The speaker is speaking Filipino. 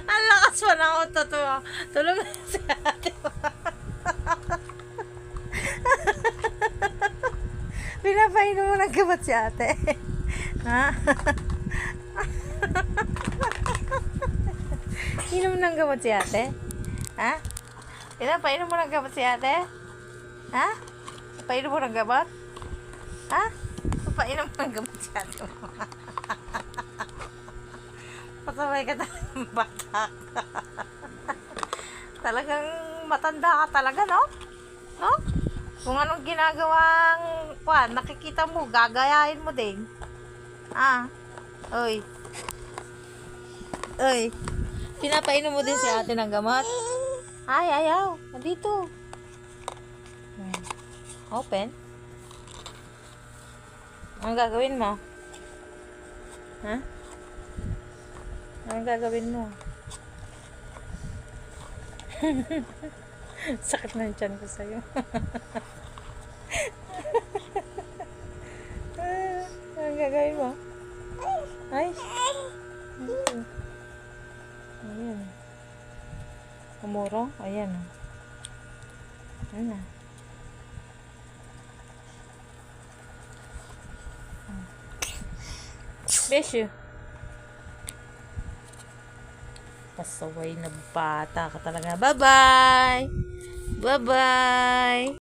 Ang lakas pa ng utot mo. Tulog na si ate mo. Pinapainom mo ng gamot si ate. Ha? Inom ng gamot si ate? Ha? Pinapainom mo ng gamot si ate? Ha? Painom mo ng gamot? Ha? Painom mo ng gamot si ate mo. Pasaway ka talagang bata ka. Talagang matanda ka talaga, no? No? Kung anong ginagawang nakikita mo, gagayahin mo din. Ah. Oy. Oy. Pinapainom mo din si ate ng gamot? Ay, ayaw. Nandito. Open. Anong gagawin mo? Ha? Anong gagawin mo? Sakit na yung tiyan ko sa'yo. Anong gagawin mo? Ay! Ayan. Umuro? Ayan. Ayan na. Besyo. Pasaway na bata ka talaga. Bye-bye! Bye-bye!